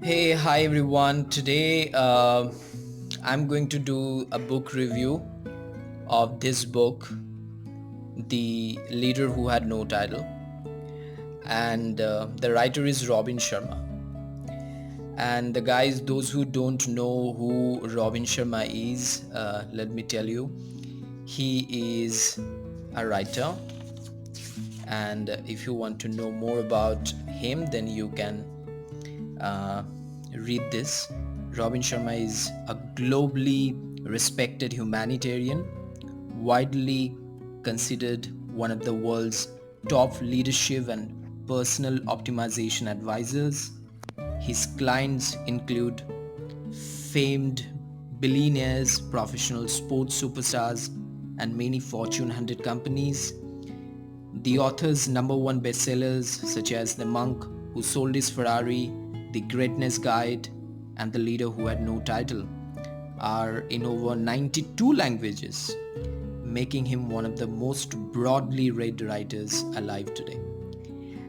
Hey, hi everyone. Today I'm going to do a book review of this book, The Leader Who Had No Title, and the writer is Robin Sharma. And the guys, those who don't know who Robin Sharma is, let me tell you, he is a writer, and if you want to know more about him, then you can uh, read this. Robin Sharma is a globally respected humanitarian, widely considered one of the world's top leadership and personal optimization advisors. His clients include famed billionaires, professional sports superstars, and many Fortune 100 companies. The author's number one bestsellers, such as The Monk Who Sold His Ferrari, The Greatness Guide, and The Leader Who Had No Title, are in over 92 languages, making him one of the most broadly read writers alive today.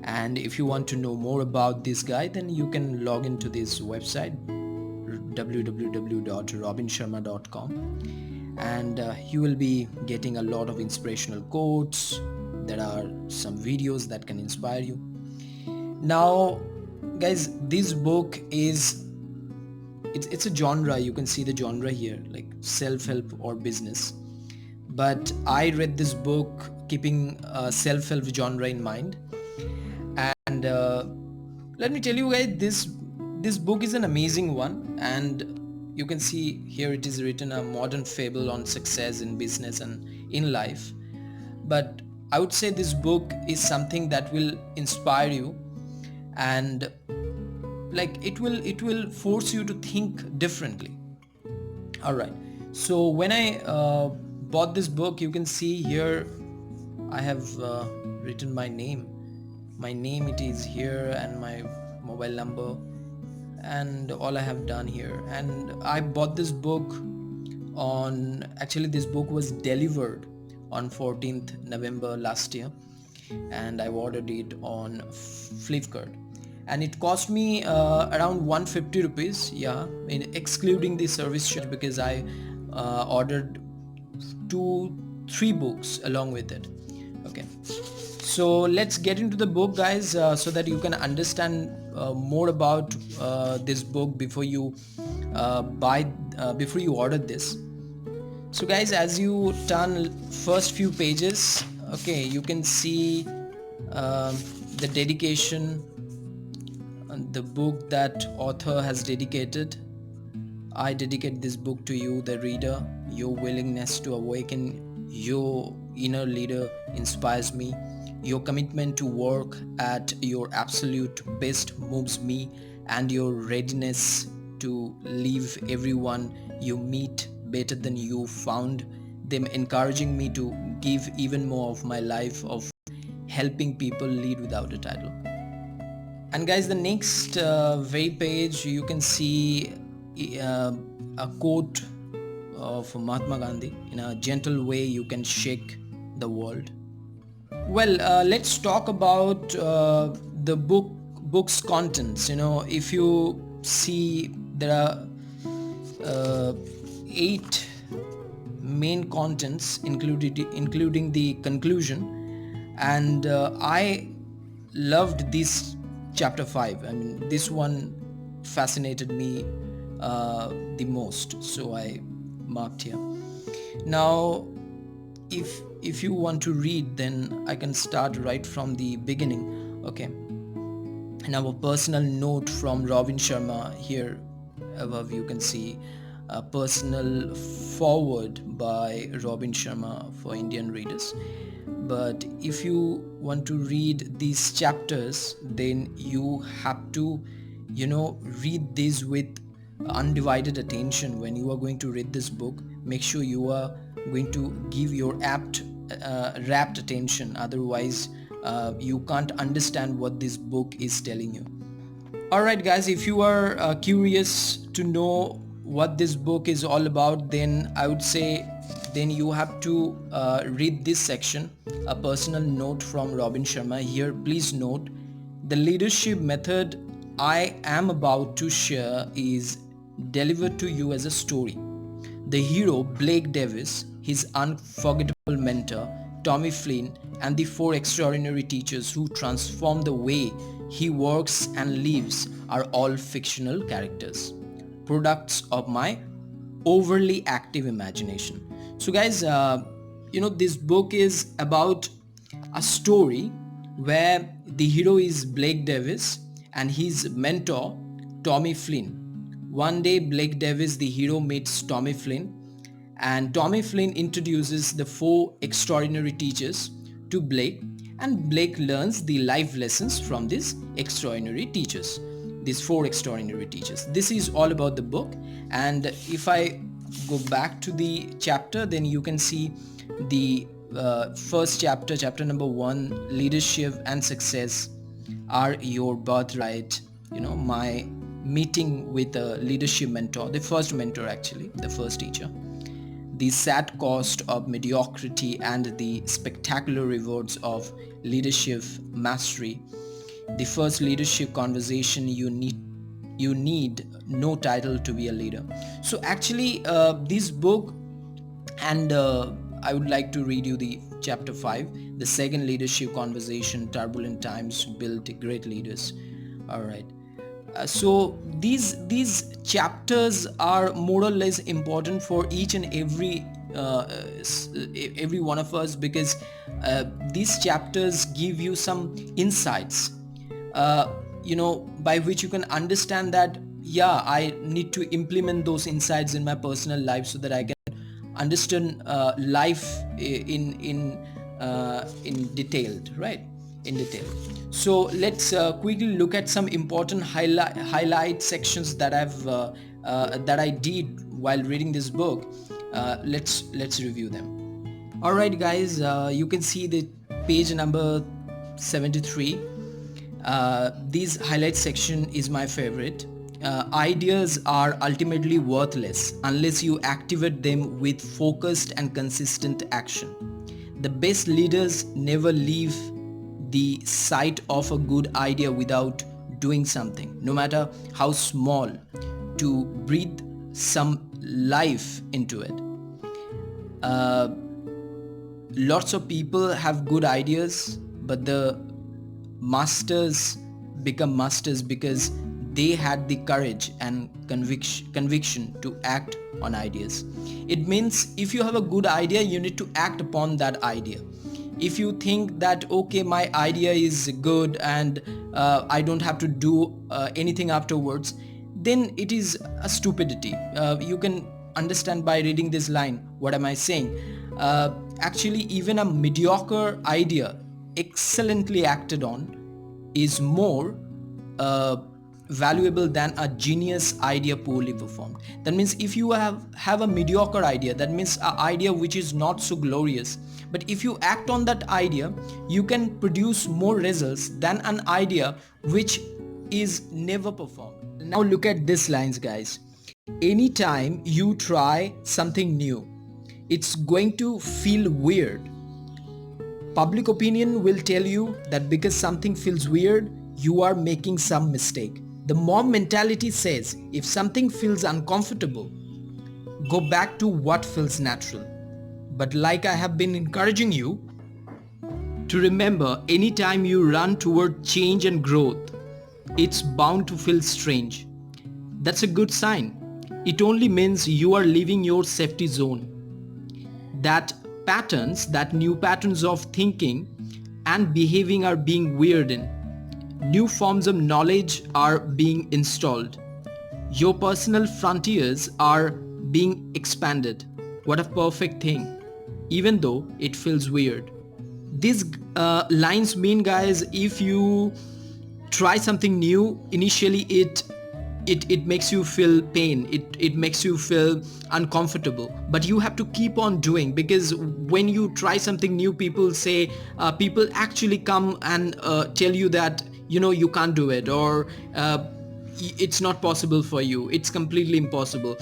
And if you want to know more about this guy, then you can log into this website www.robinsharma.com, and you will be getting a lot of inspirational quotes. There are some videos that can inspire you. Now guys, this book is it's a genre. You can see the genre here, like self-help or business, but I read this book keeping self-help genre in mind. And let me tell you guys, this book is an amazing one. And you can see here it is written, a modern fable on success in business and in life. But I would say this book is something that will inspire you, and like it will force you to think differently. All right, so when I bought this book, you can see here I have written my name it is here, and my mobile number, and all I have done here. And I bought this book on, actually this book was delivered on 14th November last year, and I ordered it on Flipkart, and it cost me around 150 rupees, yeah, excluding the service charge, because I ordered 2 3 books along with it. Okay, so let's get into the book, guys, so that you can understand more about this book before you before you order this. So guys, as you turn first few pages, okay, you can see um, the dedication, the book that author has dedicated. I dedicate this book to you, the reader. Your willingness to awaken your inner leader inspires me. Your commitment to work at your absolute best moves me, and your readiness to leave everyone you meet better than you found them, encouraging me to give even more of my life of helping people lead without a title. And guys, the next very page, you can see uh, a quote of Mahatma Gandhi: in a gentle way you can shake the world. Well, let's talk about the book's contents. If you see, there are 8 main contents included, including the conclusion. And I loved this chapter 5. I mean, this one fascinated me the most, so I marked here. Now, if you want to read, then I can start right from the beginning. Okay, now a personal note from Robin Sharma. Here above you can see a personal forward by Robin Sharma for Indian readers. But if you want to read these chapters, then you have to read this with undivided attention. When you are going to read this book, make sure you are going to give your rapt attention. Otherwise you can't understand what this book is telling you. Alright guys, if you are curious to know what this book is all about, then I would say then you have to read this section, a personal note from Robin Sharma. Here please note, the leadership method I am about to share is delivered to you as a story. The hero, Blake Davis, his unforgettable mentor, Tommy Flynn, and the four extraordinary teachers who transform the way he works and lives are all fictional characters, products of my overly active imagination. So, guys, this book is about a story where the hero is Blake Davis and his mentor, Tommy Flynn. One day, Blake Davis, the hero, meets Tommy Flynn, and Tommy Flynn introduces the four extraordinary teachers to Blake, and Blake learns the life lessons from these extraordinary teachers, these four extraordinary teachers. This is all about the book, and if I go back to the chapter, then you can see the first chapter, chapter number 1, leadership and success are your birthright. My meeting with a leadership mentor, the first mentor, actually the first teacher, the sad cost of mediocrity and the spectacular rewards of leadership mastery, the first leadership conversation, you need no title to be a leader. So actually, this book, and I would like to read you the chapter 5, the second leadership conversation, turbulent times build great leaders. All right. So these chapters are more or less important for each and every one of us, because these chapters give you some insights, by which you can understand that, yeah, I need to implement those insights in my personal life so that I can understand life in detailed, right? In detail. So let's quickly look at some important highlight sections that I did while reading this book. Let's review them. All right, guys. You can see the page number 73. This highlight section is my favorite. Ideas are ultimately worthless unless you activate them with focused and consistent action. The best leaders never leave the sight of a good idea without doing something, no matter how small, to breathe some life into it. Lots of people have good ideas, but the masters become masters because they had the courage and conviction to act on ideas. It means if you have a good idea, you need to act upon that idea. If you think that, okay, my idea is good and I don't have to do anything afterwards, then it is a stupidity. You can understand by reading this line what am I saying. Actually, even a mediocre idea excellently acted on is more valuable than a genius idea poorly performed. That means if you have a mediocre idea, that means an idea which is not so glorious, but if you act on that idea, you can produce more results than an idea which is never performed. Now look at these lines, guys. Anytime you try something new, it's going to feel weird. Public opinion will tell you that because something feels weird, you are making some mistake. The mob mentality says if something feels uncomfortable, go back to what feels natural. But like I have been encouraging you to remember, anytime you run toward change and growth, it's bound to feel strange. That's a good sign. It only means you are leaving your safety zone. That new patterns of thinking and behaving are being weird in. New forms of knowledge are being installed. Your personal frontiers are being expanded. What a perfect thing, even though it feels weird. These lines mean, guys, if you try something new, initially it makes you feel pain, it makes you feel uncomfortable, but you have to keep on doing, because when you try something new, people actually come and tell you that you can't do it, or it's not possible for you, it's completely impossible.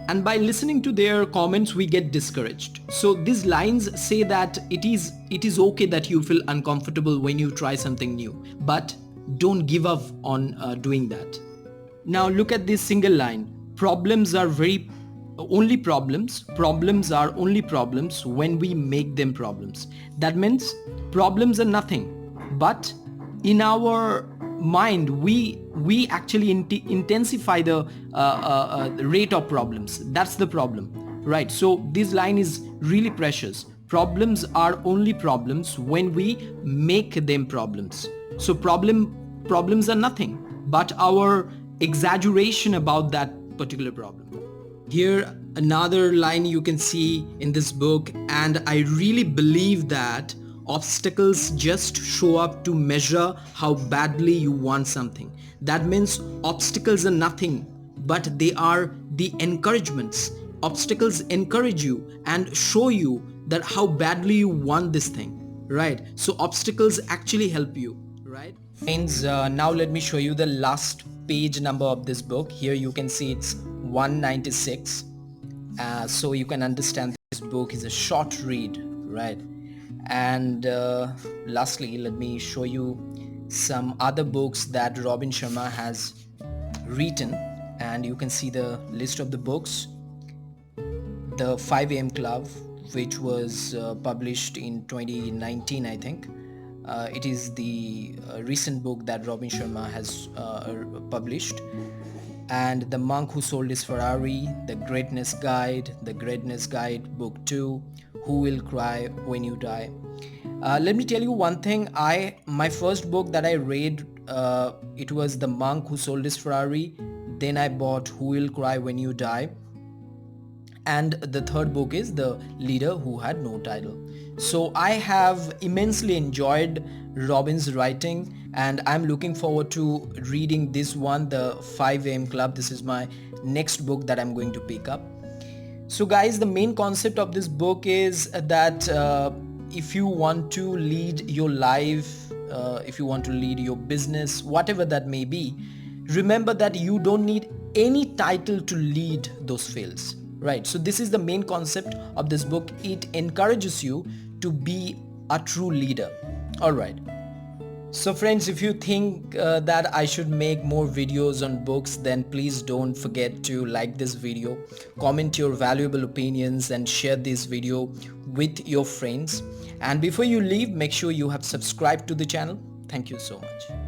And by listening to their comments, we get discouraged. So these lines say that it is okay that you feel uncomfortable when you try something new, but don't give up on doing that. Now look at this single line. Problems are only problems when we make them problems. That means problems are nothing, but in our mind we actually intensify the rate of problems. That's the problem, right? So this line is really precious. Problems are only problems when we make them problems. So problems are nothing but our exaggeration about that particular problem. Here another line you can see in this book, and I really believe that obstacles just show up to measure how badly you want something. That means obstacles are nothing but they are the encouragements. Obstacles encourage you and show you that how badly you want this thing, right? So obstacles actually help you, right? Friends, now let me show you the last page number of this book. Here you can see it's 196. So you can understand this book is a short read, right? And lastly, let me show you some other books that Robin Sharma has written, and you can see the list of the books. The 5 a.m. Club, which was published in 2019, I think. It is the recent book that Robin Sharma has published. And The Monk Who Sold His Ferrari, The Greatness Guide, Book 2, Who Will Cry When You Die. Let me tell you one thing. My first book that I read, it was The Monk Who Sold His Ferrari. Then I bought Who Will Cry When You Die. And the third book is The Leader Who Had No Title. So I have immensely enjoyed Robin's writing, and I'm looking forward to reading this one, The 5 a.m. Club. This is my next book that I'm going to pick up. So guys, the main concept of this book is that if you want to lead your life, if you want to lead your business, whatever that may be, remember that you don't need any title to lead those fields. Right, so this is the main concept of this book. It encourages you to be a true leader. All right. So friends, if you think that I should make more videos on books, then please don't forget to like this video, comment your valuable opinions, and share this video with your friends. And before you leave, make sure you have subscribed to the channel. Thank you so much.